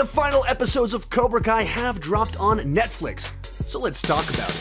the final episodes of Cobra Kai have dropped on Netflix, so let's talk about it.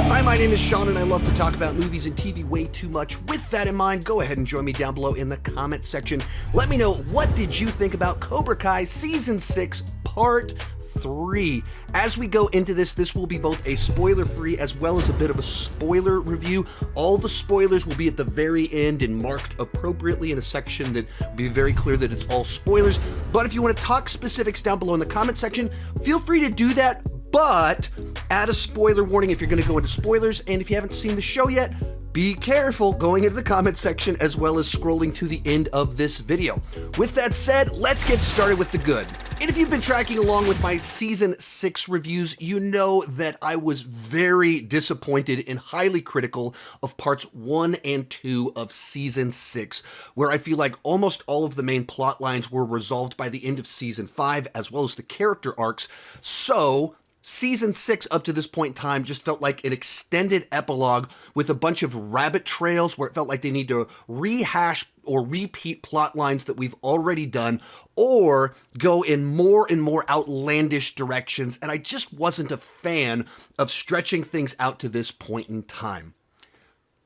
Hi, my name is Sean, and I love to talk about movies and TV way too much. With that in mind, go ahead and join me down below in the comment section. Let me know, what did you think about Cobra Kai Season 6, Part 3. As we go into this will be both a spoiler-free as well as a bit of a spoiler review. All the spoilers will be at the very end and marked appropriately in a section that will be very clear that it's all spoilers. But if you want to talk specifics down below in the comment section, feel free to do that, but add a spoiler warning if you're going to go into spoilers. And if you haven't seen the show yet, be careful going into the comment section as well as scrolling to the end of this video. With that said, let's get started with the good. And if you've been tracking along with my Season 6 reviews, you know that I was very disappointed and highly critical of Parts 1 and 2 of Season 6, where I feel like almost all of the main plot lines were resolved by the end of Season 5, as well as the character arcs. So Season 6 up to this point in time just felt like an extended epilogue with a bunch of rabbit trails where it felt like they need to rehash or repeat plot lines that we've already done or go in more and more outlandish directions, and I just wasn't a fan of stretching things out to this point in time.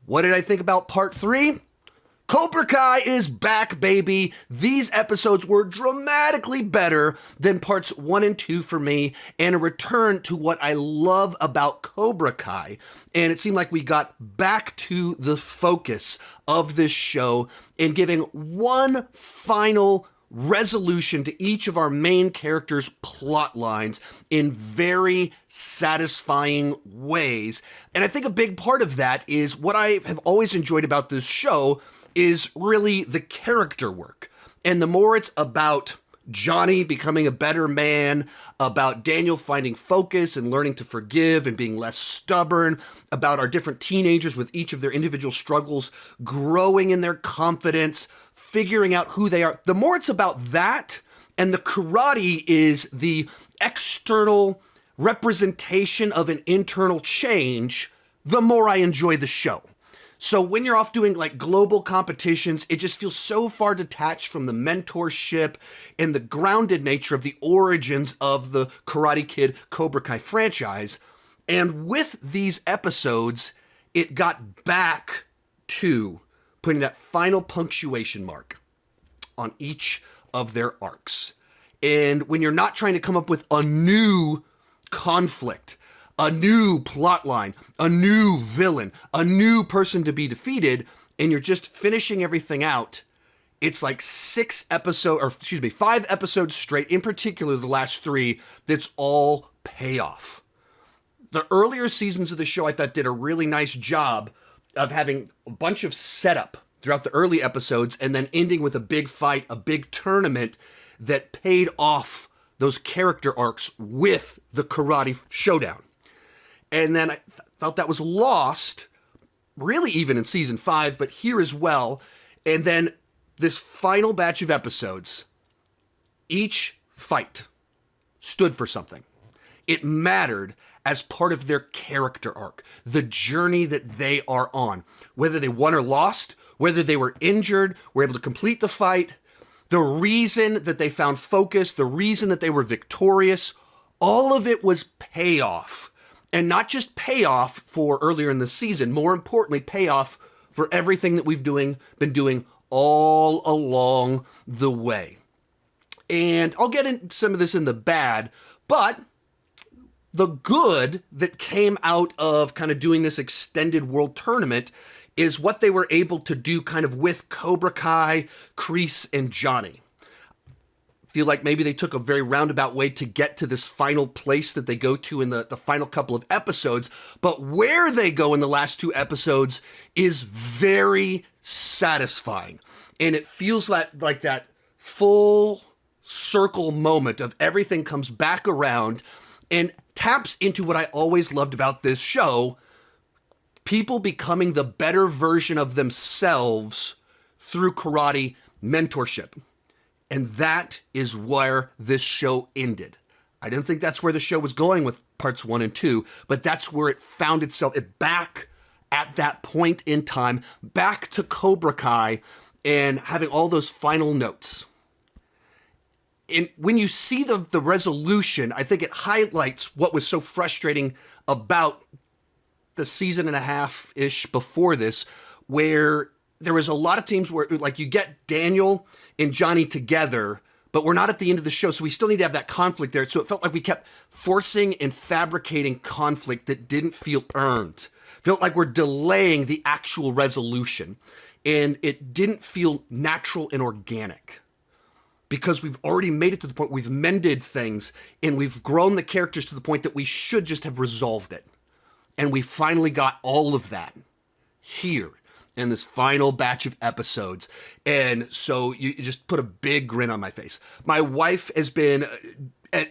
What did I think about Part 3? Cobra Kai is back, baby. These episodes were dramatically better than Parts 1 and 2 for me, and a return to what I love about Cobra Kai. And it seemed like we got back to the focus of this show and giving one final resolution to each of our main characters' plot lines in very satisfying ways. And I think a big part of that is what I have always enjoyed about this show is really the character work. And the more it's about Johnny becoming a better man, about Daniel finding focus and learning to forgive and being less stubborn, about our different teenagers with each of their individual struggles, growing in their confidence, figuring out who they are. The more it's about that, and the karate is the external representation of an internal change, the more I enjoy the show. So when you're off doing like global competitions, it just feels so far detached from the mentorship and the grounded nature of the origins of the Karate Kid Cobra Kai franchise. And with these episodes, it got back to putting that final punctuation mark on each of their arcs. And when you're not trying to come up with a new conflict, a new plot line, a new villain, a new person to be defeated, and you're just finishing everything out, it's like 5 episodes straight, in particular the last 3, that's all payoff. The earlier seasons of the show I thought did a really nice job of having a bunch of setup throughout the early episodes and then ending with a big fight, a big tournament that paid off those character arcs with the karate showdown. And then I felt that was lost, really even in Season 5, but here as well. And then this final batch of episodes, each fight stood for something. It mattered as part of their character arc, the journey that they are on. Whether they won or lost, whether they were injured, were able to complete the fight, the reason that they found focus, the reason that they were victorious, all of it was payoff. And not just payoff for earlier in the season, more importantly, payoff for everything that we've been doing all along the way. And I'll get into some of this in the bad, but the good that came out of kind of doing this extended world tournament is what they were able to do kind of with Cobra Kai, Kreese, and Johnny. Feel like maybe they took a very roundabout way to get to this final place that they go to in the final couple of episodes, but where they go in the last 2 episodes is very satisfying. And it feels like that full circle moment of everything comes back around and taps into what I always loved about this show, people becoming the better version of themselves through karate mentorship. And that is where this show ended. I didn't think that's where the show was going with parts 1 and 2, but that's where it found itself back at that point in time, back to Cobra Kai and having all those final notes. And when you see the resolution, I think it highlights what was so frustrating about the season and a half-ish before this, where there was a lot of teams where, like, you get Daniel and Johnny together, but we're not at the end of the show, so we still need to have that conflict there. So it felt like we kept forcing and fabricating conflict that didn't feel earned. Felt like we're delaying the actual resolution, and it didn't feel natural and organic. Because we've already made it to the point, we've mended things, and we've grown the characters to the point that we should just have resolved it. And we finally got all of that here in this final batch of episodes. And so you just put a big grin on my face. My wife has been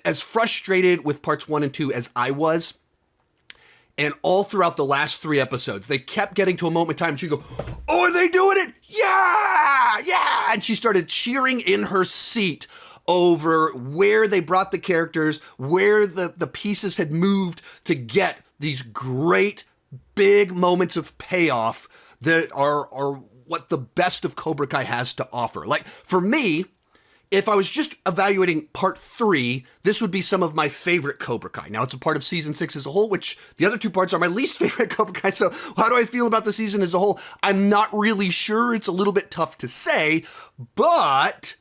as frustrated with parts 1 and 2 as I was. And all throughout the last 3 episodes, they kept getting to a moment in time, and she'd go, "Oh, are they doing it? Yeah, yeah!" And she started cheering in her seat over where they brought the characters, where the pieces had moved to get these great big moments of payoff that are what the best of Cobra Kai has to offer. Like, for me, if I was just evaluating part 3, this would be some of my favorite Cobra Kai. Now, it's a part of season 6 as a whole, which the other 2 parts are my least favorite Cobra Kai. So how do I feel about the season as a whole? I'm not really sure. It's a little bit tough to say, but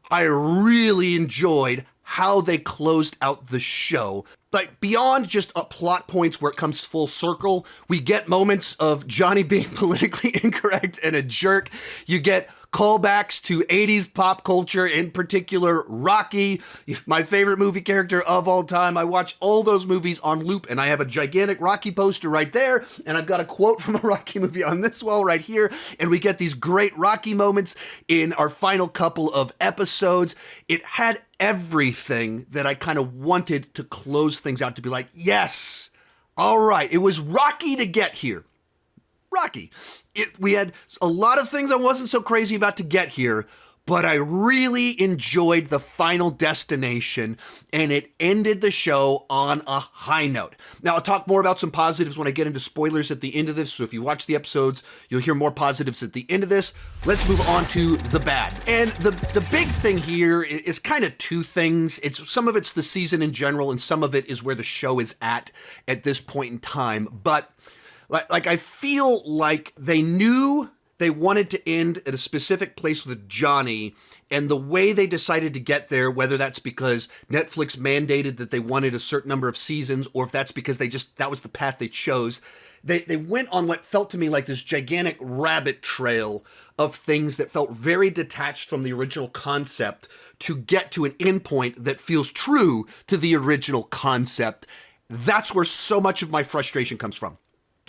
I really enjoyed how they closed out the show. Like, beyond just plot points where it comes full circle, we get moments of Johnny being politically incorrect and a jerk. You get callbacks to 80s pop culture, in particular Rocky, my favorite movie character of all time. I watch all those movies on loop, and I have a gigantic Rocky poster right there, and I've got a quote from a Rocky movie on this wall right here, and we get these great Rocky moments in our final couple of episodes. It had everything that I kind of wanted to close things out, to be like, yes, all right, it was Rocky to get here. Rocky. We had a lot of things I wasn't so crazy about to get here, but I really enjoyed the final destination, and it ended the show on a high note. Now, I'll talk more about some positives when I get into spoilers at the end of this, so if you watch the episodes, you'll hear more positives at the end of this. Let's move on to the bad. And the big thing here is kind of 2 things. Some of it's the season in general, and some of it is where the show is at this point in time. But Like, I feel like they knew they wanted to end at a specific place with Johnny, and the way they decided to get there, whether that's because Netflix mandated that they wanted a certain number of seasons, or if that's because that was the path they chose, they went on what felt to me like this gigantic rabbit trail of things that felt very detached from the original concept to get to an endpoint that feels true to the original concept. That's where so much of my frustration comes from.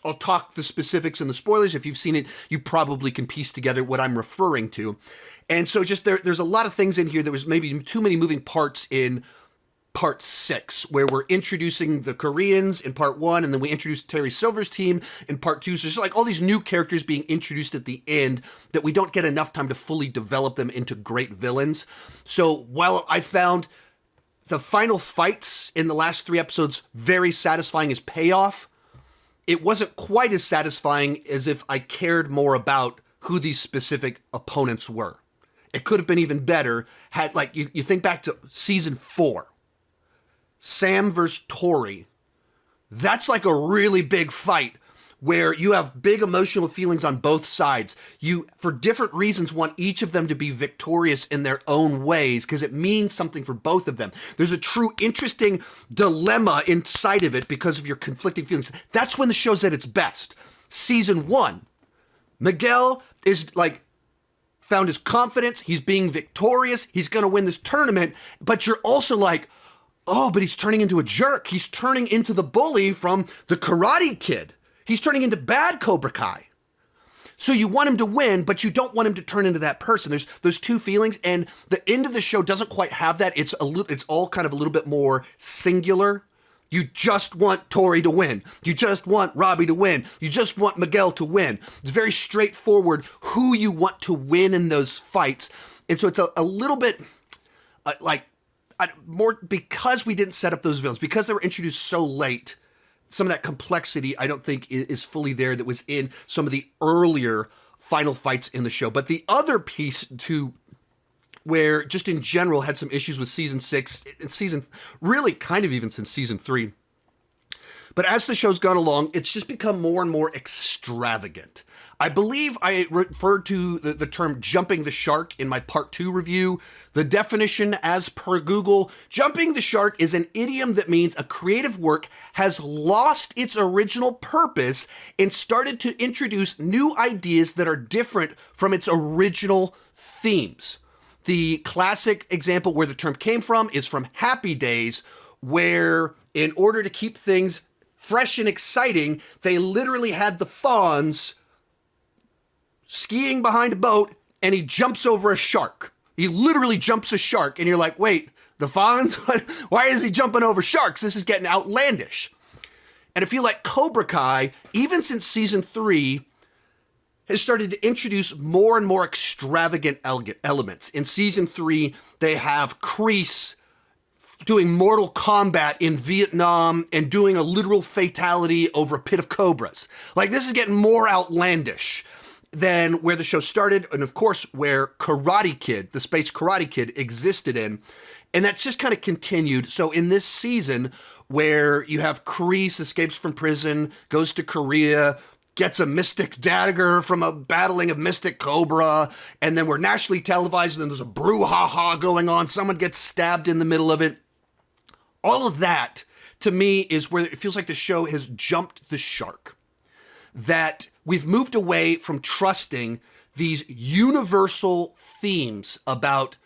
I'll talk the specifics and the spoilers. If you've seen it, you probably can piece together what I'm referring to. And so just there's a lot of things in here that was maybe too many moving parts in part 6, where we're introducing the Koreans in part 1, and then we introduce Terry Silver's team in part 2. So there's like all these new characters being introduced at the end that we don't get enough time to fully develop them into great villains. So while I found the final fights in the last 3 episodes very satisfying as payoff, it wasn't quite as satisfying as if I cared more about who these specific opponents were. It could have been even better had, like, you think back to season 4, Sam versus Tori. That's like a really big fight where you have big emotional feelings on both sides. You, for different reasons, want each of them to be victorious in their own ways because it means something for both of them. There's a true interesting dilemma inside of it because of your conflicting feelings. That's when the show's at its best. Season 1, Miguel is like found his confidence. He's being victorious. He's going to win this tournament. But you're also like, oh, but he's turning into a jerk. He's turning into the bully from the Karate Kid. He's turning into bad Cobra Kai. So you want him to win, but you don't want him to turn into that person. There's those 2 feelings, and the end of the show doesn't quite have that. It's all kind of a little bit more singular. You just want Tori to win. You just want Robbie to win. You just want Miguel to win. It's very straightforward who you want to win in those fights. And so it's a little bit more because we didn't set up those villains, because they were introduced so late. Some of that complexity I don't think is fully there that was in some of the earlier final fights in the show. But the other piece to where just in general had some issues with season 6, really kind of even since season 3. But as the show's gone along, it's just become more and more extravagant. I believe I referred to the term jumping the shark in my part 2 review. The definition, as per Google, jumping the shark is an idiom that means a creative work has lost its original purpose and started to introduce new ideas that are different from its original themes. The classic example where the term came from is from Happy Days, where in order to keep things fresh and exciting, they literally had the Fonz skiing behind a boat, and he jumps over a shark. He literally jumps a shark, and you're like, wait, the Fonz? Why is he jumping over sharks? This is getting outlandish. And I feel like Cobra Kai, even since season 3, has started to introduce more and more extravagant elements. In season 3, they have Kreese doing Mortal Kombat in Vietnam and doing a literal fatality over a pit of cobras. Like, this is getting more outlandish than where the show started, and of course where Karate Kid, the Space Karate Kid, existed in. And that's just kind of continued. So in this season, where you have Kreese escapes from prison, goes to Korea, gets a mystic dagger from a battling a mystic cobra, and then we're nationally televised, and then there's a brouhaha going on, someone gets stabbed in the middle of it. All of that, to me, is where it feels like the show has jumped the shark. That we've moved away from trusting these universal themes about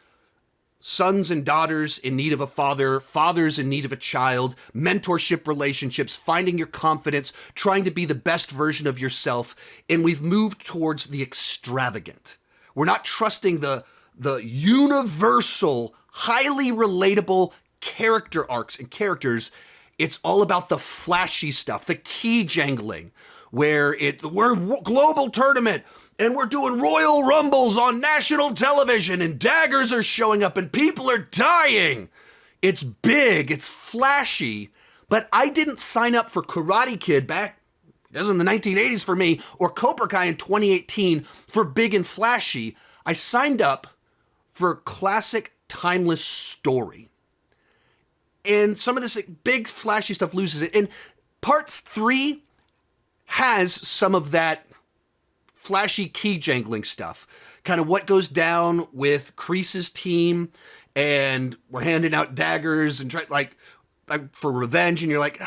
sons and daughters in need of a father, fathers in need of a child, mentorship relationships, finding your confidence, trying to be the best version of yourself. And we've moved towards the extravagant. We're not trusting the universal, highly relatable character arcs and characters. It's all about the flashy stuff, the key jangling, where we're global tournament and we're doing Royal Rumbles on national television and daggers are showing up and people are dying. It's big, it's flashy, but I didn't sign up for Karate Kid back, it was in the 1980s for me, or Cobra Kai in 2018 for big and flashy. I signed up for classic, timeless story. And some of this big, flashy stuff loses it. And parts 3 has some of that flashy key jangling stuff. Kind of what goes down with Kreese's team, and we're handing out daggers and like for revenge, and you're like,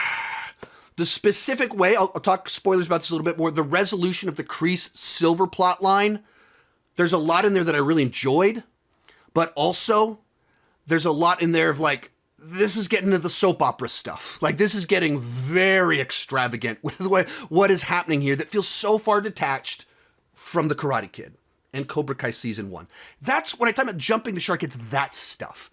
the specific way, I'll talk spoilers about this a little bit more, the resolution of the Kreese Silver plot line, there's a lot in there that I really enjoyed, but also there's a lot in there of like, this is getting into the soap opera stuff. Like, this is getting very extravagant with what is happening here that feels so far detached from the Karate Kid and Cobra Kai season 1. That's when I talk about jumping the shark, it's that stuff.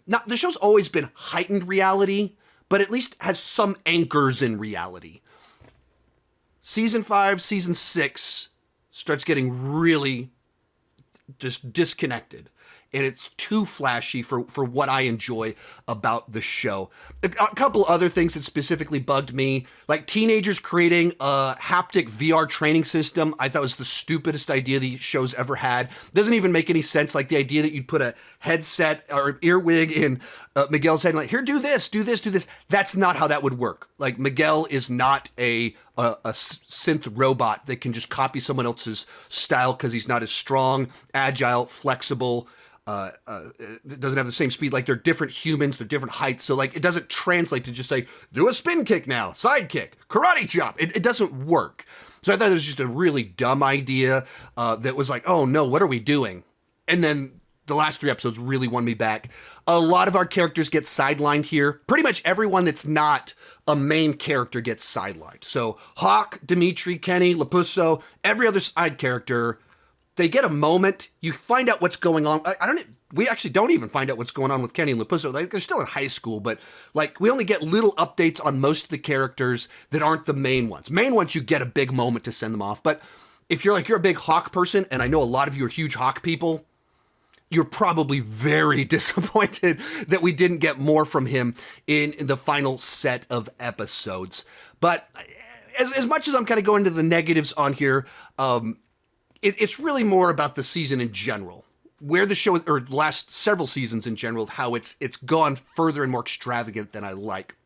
Now, the show's always been heightened reality, but at least has some anchors in reality. Season 5, season 6 starts getting really just disconnected. And it's too flashy for what I enjoy about the show. A couple other things that specifically bugged me, like teenagers creating a haptic VR training system, I thought was the stupidest idea the show's ever had. Doesn't even make any sense, like the idea that you'd put a headset or earwig in Miguel's head and like, here, do this. That's not how that would work. Like, Miguel is not a synth robot that can just copy someone else's style because he's not as strong, agile, flexible, doesn't have the same speed. Like, they're different humans, they're different heights. So like, it doesn't translate to just say, do a spin kick now, side kick, karate chop. It doesn't work. So I thought it was just a really dumb idea that was like, oh no, what are we doing? And then the last 3 episodes really won me back. A lot of our characters get sidelined here. Pretty much everyone that's not a main character gets sidelined. So Hawk, Dimitri, Kenny, Lapusso, every other side character, they get a moment. You find out what's going on. We actually don't even find out what's going on with Kenny and Lapusso. Like, they're still in high school, but like, we only get little updates on most of the characters that aren't the main ones. Main ones, you get a big moment to send them off. But if you're a big Hawk person, and I know a lot of you are huge Hawk people, you're probably very disappointed that we didn't get more from him in the final set of episodes. But as much as I'm kind of going to the negatives on here, it's really more about the season in general, where the show, or last several seasons in general, of how it's gone further and more extravagant than I like.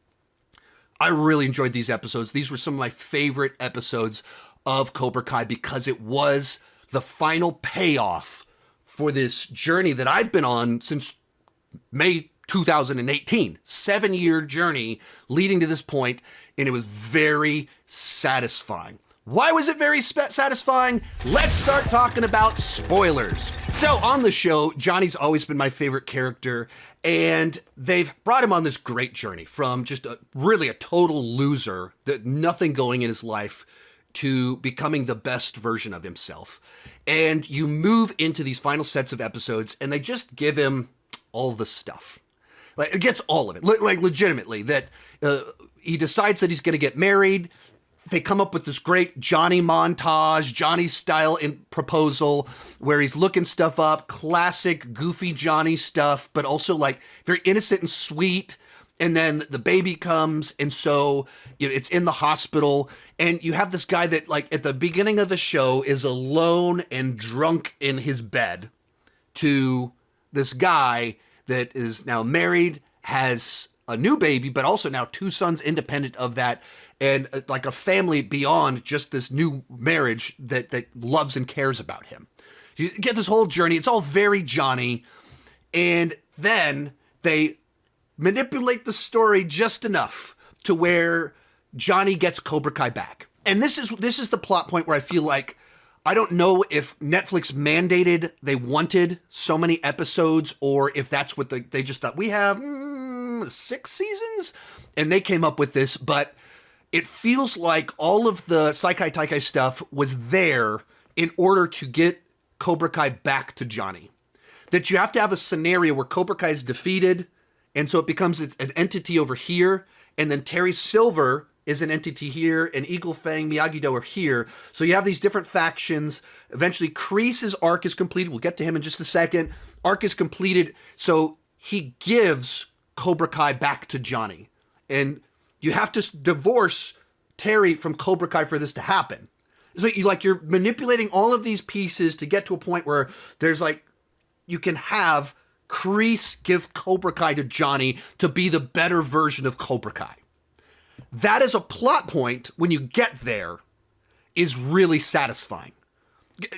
I really enjoyed these episodes. These were some of my favorite episodes of Cobra Kai because it was the final payoff for this journey that I've been on since May 2018. 7-year journey leading to this point, and it was very satisfying. Why was it very satisfying? Let's start talking about spoilers. So on the show, Johnny's always been my favorite character, and they've brought him on this great journey from just really a total loser, that nothing going in his life, to becoming the best version of himself. And you move into these final sets of episodes, and they just give him all the stuff. Like, it gets all of it. Like, legitimately, that he decides that he's going to get married. They come up with this great Johnny montage, Johnny style in proposal, where he's looking stuff up, classic goofy Johnny stuff, but also like very innocent and sweet. And then the baby comes, and so it's in the hospital, and you have this guy that, like, at the beginning of the show is alone and drunk in his bed, to this guy that is now married, has a new baby, but also now 2 sons independent of that, and like a family beyond just this new marriage that loves and cares about him. You get this whole journey. It's all very Johnny, and then they manipulate the story just enough to where Johnny gets Cobra Kai back. And this is the plot point where I feel like, I don't know if Netflix mandated they wanted so many episodes, or if that's what they just thought, we have 6 seasons, and they came up with this, but it feels like all of the Saikai Taikai stuff was there in order to get Cobra Kai back to Johnny. That you have to have a scenario where Cobra Kai is defeated, and so it becomes an entity over here, and then Terry Silver is an entity here, and Eagle Fang, Miyagi-Do are here. So you have these different factions. Eventually, Kreese's arc is completed. We'll get to him in just a second. Arc is completed, so he gives Cobra Kai back to Johnny. And you have to divorce Terry from Cobra Kai for this to happen. So you're manipulating all of these pieces to get to a point where there's like, you can have Kreese give Cobra Kai to Johnny to be the better version of Cobra Kai. That is a plot point, when you get there, is really satisfying.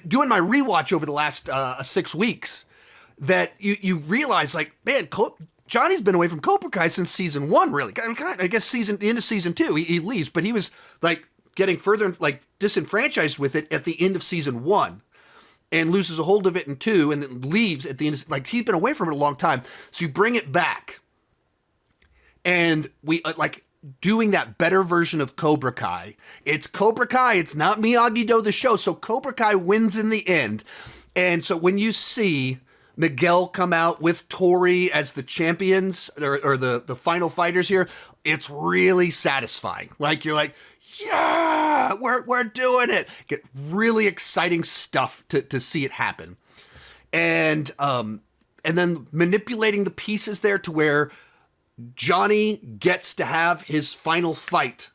Doing my rewatch over the last 6 weeks, that you realize, like, man, Johnny's been away from Cobra Kai since season 1, really. I guess the end of season 2, he leaves, but he was like getting further like disenfranchised with it at the end of season 1, and loses a hold of it in 2, and then leaves at the end. Like, he's been away from it a long time. So you bring it back, and we doing that better version of Cobra Kai. It's Cobra Kai. It's not Miyagi-Do the show. So Cobra Kai wins in the end. And so when you see Miguel come out with Tori as the champions, or the final fighters here, it's really satisfying. Like, you're like, yeah, we're doing it. Get really exciting stuff to see it happen. And then manipulating the pieces there to where Johnny gets to have his final fight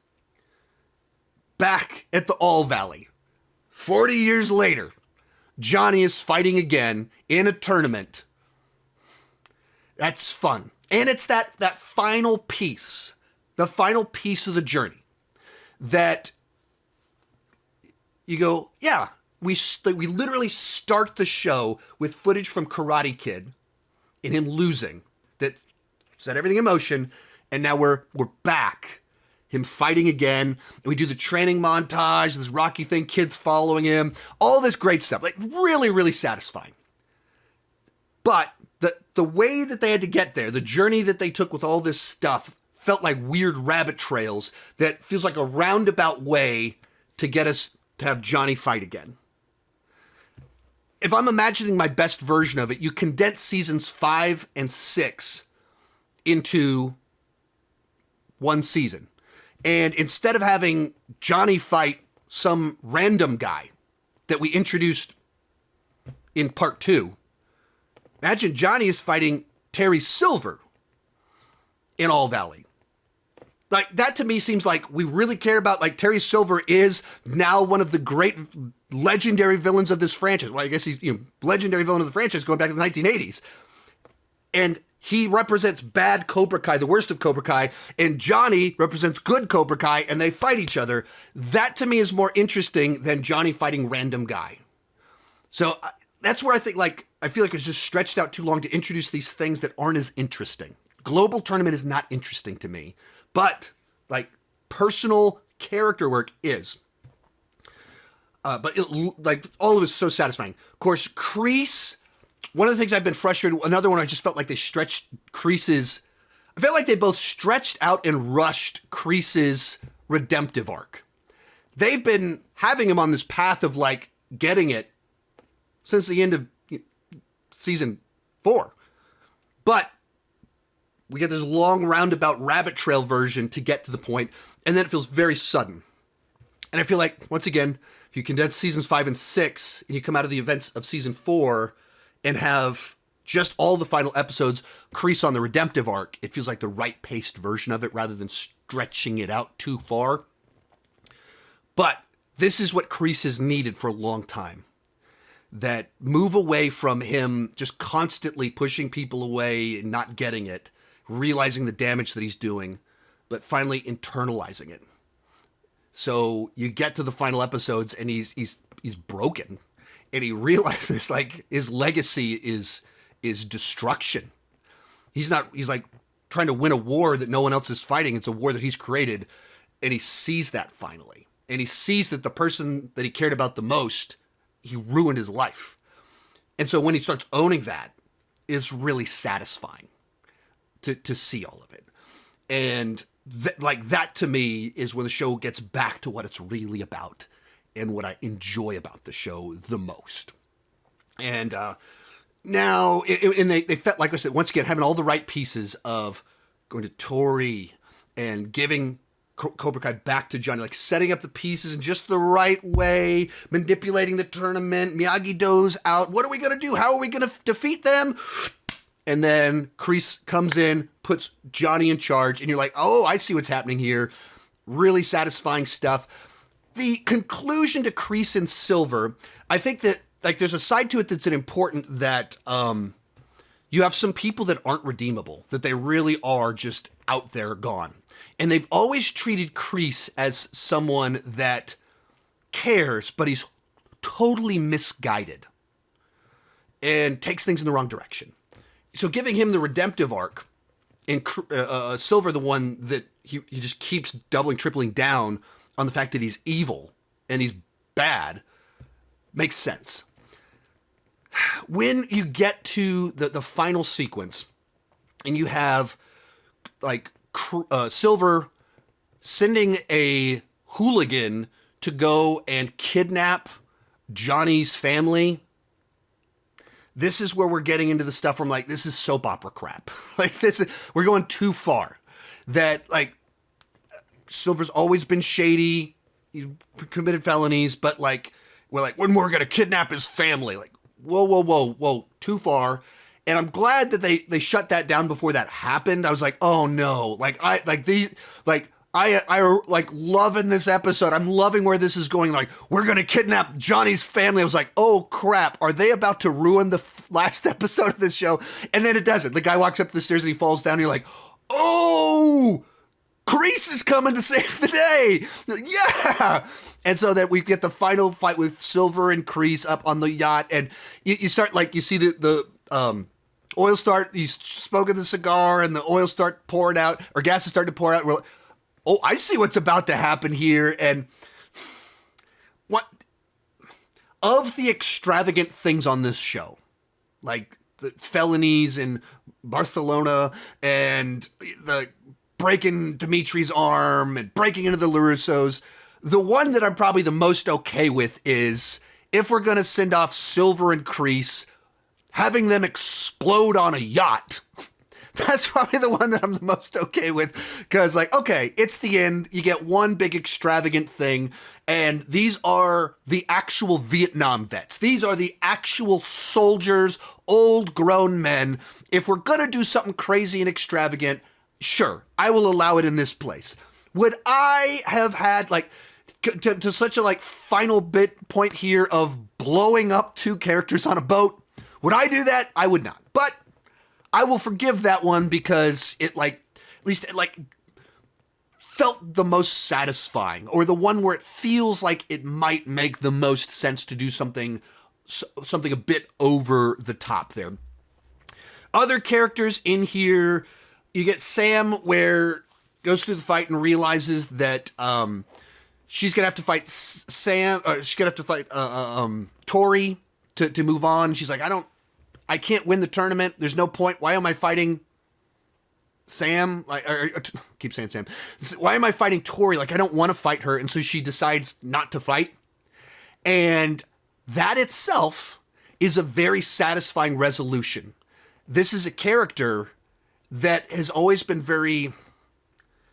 back at the All Valley. 40 years later, Johnny is fighting again in a tournament. That's fun. And it's that final piece, the final piece of the journey, that you go, yeah, we literally start the show with footage from Karate Kid and him losing that set everything in motion, and now we're back, him fighting again. We do the training montage, this Rocky thing, kids following him, all this great stuff, like really, really satisfying. But the way that they had to get there, the journey that they took with all this stuff, felt like weird rabbit trails that feels like a roundabout way to get us to have Johnny fight again. If I'm imagining my best version of it, you condense seasons 5 and 6 into one season. And instead of having Johnny fight some random guy that we introduced in part 2, imagine Johnny is fighting Terry Silver in All Valley. Like, that to me seems like we really care about, like, Terry Silver is now one of the great legendary villains of this franchise. Well, I guess he's, legendary villain of the franchise going back to the 1980s. And he represents bad Cobra Kai, the worst of Cobra Kai, and Johnny represents good Cobra Kai, and they fight each other. That to me is more interesting than Johnny fighting random guy. So that's where I think, like, I feel like it's just stretched out too long to introduce these things that aren't as interesting. Global Tournament is not interesting to me. But, like, personal character work is. But, all of it is so satisfying. Of course, Kreese, one of the things I've been frustrated, another one I just felt like they stretched Kreese's, I felt like they both stretched out and rushed Kreese's redemptive arc. They've been having him on this path of, like, getting it since the end of season 4. But we get this long roundabout rabbit trail version to get to the point, and then it feels very sudden. And I feel like, once again, if you condense seasons 5 and 6, and you come out of the events of season 4 and have just all the final episodes Kreese on the redemptive arc, it feels like the right paced version of it rather than stretching it out too far. But this is what Kreese has needed for a long time. That move away from him just constantly pushing people away and not getting it, realizing the damage that he's doing, but finally internalizing it. So you get to the final episodes and he's broken, and he realizes, like, his legacy is destruction. He's like trying to win a war that no one else is fighting. It's a war that he's created, and he sees that finally. And he sees that the person that he cared about the most, he ruined his life. And so when he starts owning that, it's really satisfying to see all of it. And that to me is when the show gets back to what it's really about and what I enjoy about the show the most. And now, and they felt, like I said, once again, having all the right pieces of going to Tori and giving Cobra Kai back to Johnny, like setting up the pieces in just the right way, manipulating the tournament, Miyagi-Do's out. What are we going to do? How are we going to defeat them? And then Kreese comes in, puts Johnny in charge, and you're like, oh, I see what's happening here. Really satisfying stuff. The conclusion to Kreese and Silver, I think that, like, there's a side to it that's important, that you have some people that aren't redeemable, that they really are just out there gone. And they've always treated Kreese as someone that cares, but he's totally misguided and takes things in the wrong direction. So giving him the redemptive arc, and Silver the one that he just keeps doubling, tripling down on the fact that he's evil and he's bad, makes sense. When you get to the final sequence and you have, like, Silver sending a hooligan to go and kidnap Johnny's family, this is where we're getting into the stuff where I'm like, this is soap opera crap. Like, we're going too far. That, like, Silver's always been shady, he committed felonies, but, like, we're like, when we're going to kidnap his family. Like, whoa, too far. And I'm glad that they shut that down before that happened. I was like, oh no. I loving this episode. I'm loving where this is going. Like, we're going to kidnap Johnny's family. I was like, oh crap. Are they about to ruin the last episode of this show? And then it doesn't. The guy walks up the stairs and he falls down and you're like, oh, Kreese is coming to save the day. Yeah. And so that we get the final fight with Silver and Kreese up on the yacht. And you start, like, you see the oil start, he's smoking the cigar and the oil start pouring out, or gas is starting to pour out. We're like, oh, I see what's about to happen here. And what of the extravagant things on this show, like the felonies in Barcelona and the breaking Dimitri's arm and breaking into the LaRussos, the one that I'm probably the most okay with is, if we're going to send off Silver and Kreese, having them explode on a yacht. That's probably the one that I'm the most okay with, because, like, okay, it's the end. You get one big extravagant thing, and these are the actual Vietnam vets. These are the actual soldiers, old grown men. If we're going to do something crazy and extravagant, Sure, I will allow it in this place. Would I have had like to such a like final bit point here of blowing up two characters on a boat? Would I do that? I would not. But I will forgive that one because it like at least it like felt the most satisfying, or the one where it feels like it might make the most sense to do something a bit over the top there. Other characters in here, you get Sam, where goes through the fight and realizes that she's gonna have to fight Sam. She's gonna have to fight Tori to move on. She's like, I can't win the tournament. There's no point. Why am I fighting Sam? Keep saying Sam. Why am I fighting Tori? Like, I don't want to fight her. And so she decides not to fight. And that itself is a very satisfying resolution. This is a character that has always been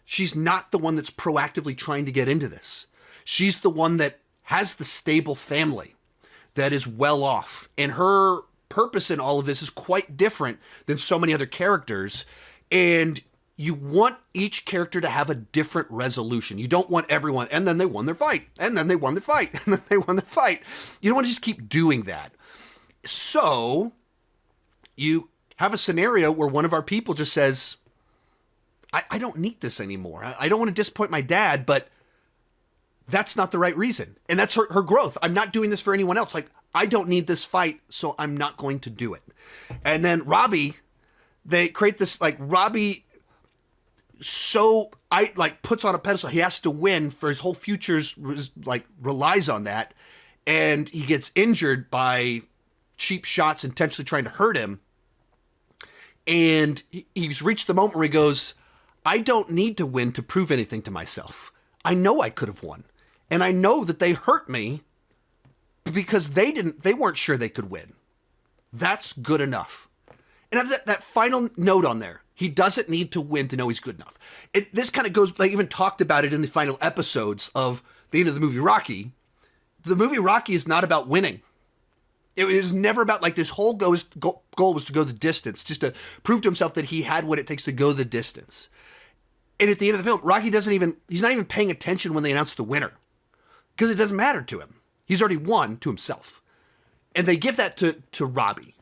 she's not the one that's proactively trying to get into this. She's the one that has the stable family that is well off. And her purpose in all of this is quite different than so many other characters. And you want each character to have a different resolution. You don't want everyone, and then they won their fight, and then they won their fight, and then they won their fight. You don't want to just keep doing that. So you have a scenario where one of our people just says, I don't need this anymore. I don't want to disappoint my dad, but that's not the right reason. And that's her growth. I'm not doing this for anyone else. Like, I don't need this fight, so I'm not going to do it. And then Robbie, they create this, like, Robbie puts on a pedestal. He has to win for his whole futures, like, relies on that. And he gets injured by cheap shots intentionally trying to hurt him. And he's reached the moment where he goes, I don't need to win to prove anything to myself. I know I could have won. And I know that they hurt me because they weren't sure they could win. That's good enough. And that final note on there, he doesn't need to win to know he's good enough. This kind of goes, they even talked about it in the final episodes of the end of the movie Rocky. The movie Rocky is not about winning. It was never about, like, this whole goal was to go the distance, just to prove to himself that he had what it takes to go the distance. And at the end of the film, Rocky he's not even paying attention when they announce the winner, because it doesn't matter to him. He's already won to himself. And they give that to Robbie.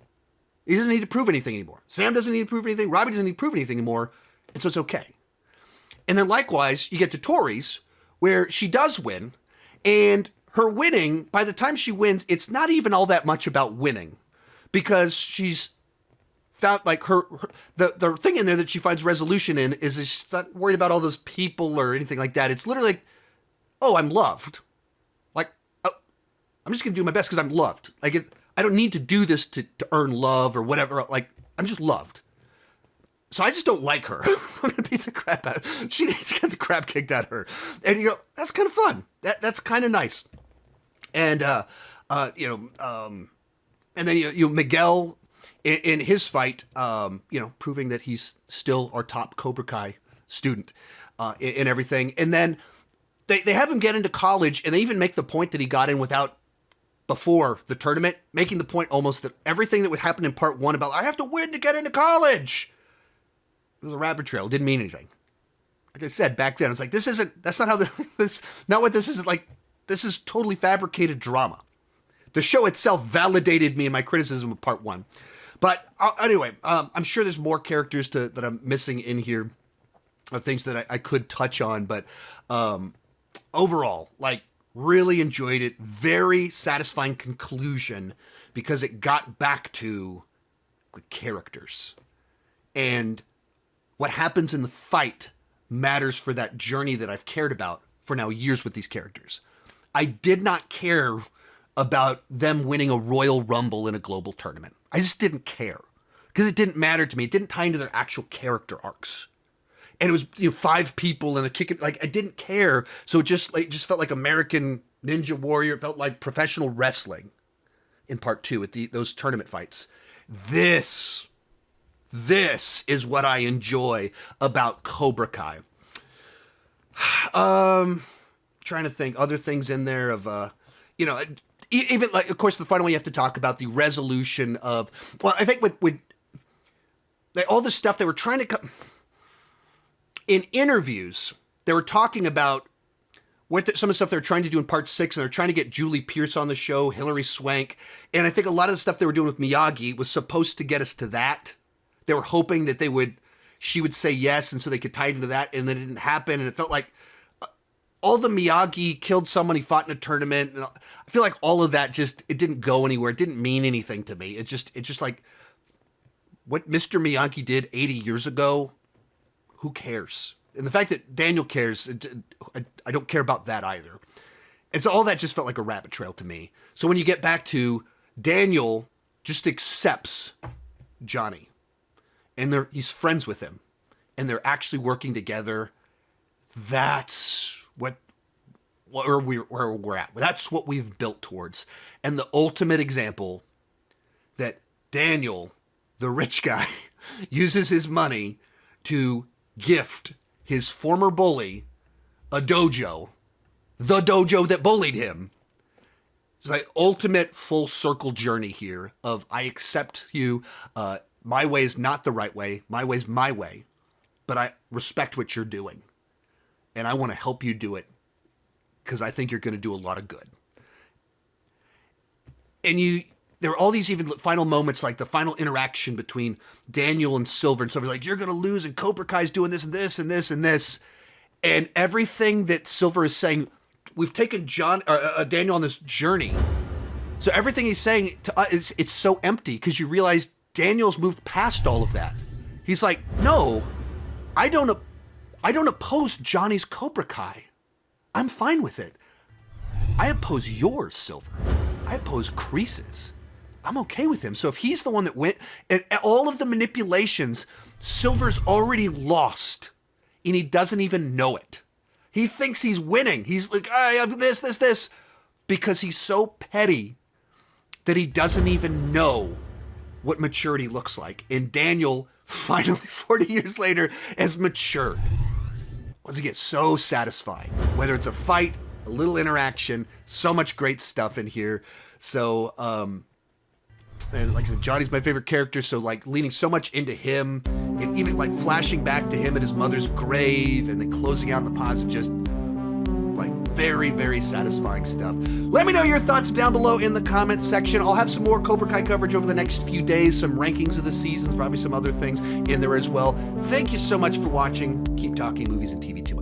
He doesn't need to prove anything anymore. Sam doesn't need to prove anything. Robbie doesn't need to prove anything anymore. And so it's okay. And then likewise, you get to Tori's, where she does win, and her winning, by the time she wins, it's not even all that much about winning, because she's found, like, the thing in there that she finds resolution in is she's not worried about all those people or anything like that. It's literally like, oh, I'm loved. Like, oh, I'm just going to do my best because I'm loved. Like, I don't need to do this to earn love or whatever. Like, I'm just loved. So I just don't like her. I'm going to beat the crap out of her. She needs to get the crap kicked out of her. And you go, that's kind of fun. That's kind of nice. And, and then you Miguel in his fight, proving that he's still our top Cobra Kai student, and everything. And then they have him get into college, and they even make the point that he got in before the tournament, making the point almost that everything that would happen in part one about, I have to win to get into college, it was a rabbit trail. It didn't mean anything. Like I said back then, it's like, that's not how that's not what this is. Like, this is totally fabricated drama. The show itself validated me in my criticism of part one. But anyway, I'm sure there's more characters that I'm missing in here of things that I could touch on. But overall, like, really enjoyed it. Very satisfying conclusion, because it got back to the characters. And what happens in the fight matters for that journey that I've cared about for now years with these characters. I did not care about them winning a Royal Rumble in a global tournament. I just didn't care, because it didn't matter to me. It didn't tie into their actual character arcs. And it was 5 people and a kick. Like, I didn't care. So it just felt like American Ninja Warrior. It felt like professional wrestling in part 2 at those tournament fights. This is what I enjoy about Cobra Kai. Trying to think other things in there of, even, like, of course, the final one you have to talk about the resolution of, well, I think with all the stuff they were trying to in interviews, they were talking about some of the stuff they're trying to do in part 6, and they're trying to get Julie Pierce on the show, Hilary Swank. And I think a lot of the stuff they were doing with Miyagi was supposed to get us to that. They were hoping that she would say yes, and so they could tie it into that, and then it didn't happen. And it felt like all the Miyagi killed someone, he fought in a tournament. And I feel like all of that it didn't go anywhere. It didn't mean anything to me. It just like what Mr. Miyagi did 80 years ago, who cares? And the fact that Daniel cares, I don't care about that either. And so all that just felt like a rabbit trail to me. So when you get back to Daniel just accepts Johnny, and he's friends with him, and they're actually working together, that's where we're at. That's what we've built towards. And the ultimate example that Daniel, the rich guy, uses his money to gift his former bully a dojo, the dojo that bullied him. It's like ultimate full circle journey here of I accept you. My way is not the right way. My way is my way, but I respect what you're doing, and I want to help you do it because I think you're going to do a lot of good. And there are all these even final moments, like the final interaction between Daniel and Silver. And Silver's like, you're going to lose, and Cobra Kai's doing this and this and this and this. And everything that Silver is saying, we've taken Daniel on this journey. So everything he's saying to us, it's so empty because you realize Daniel's moved past all of that. He's like, no, I don't oppose Johnny's Cobra Kai. I'm fine with it. I oppose yours, Silver. I oppose Kreese's. I'm okay with him. So if he's the one that went, and all of the manipulations, Silver's already lost, and he doesn't even know it. He thinks he's winning. He's like, I have this, because he's so petty that he doesn't even know what maturity looks like. And Daniel, finally, 40 years later, has matured. Once again, so satisfying. Whether it's a fight, a little interaction, so much great stuff in here. So, and like I said, Johnny's my favorite character, so like leaning so much into him, and even like flashing back to him at his mother's grave, and then closing out in the positive, just like very, very satisfying stuff. Let me know your thoughts down below in the comment section. I'll have some more Cobra Kai coverage over the next few days, some rankings of the seasons, probably some other things in there as well. Thank you so much for watching. Keep talking movies and TV to us.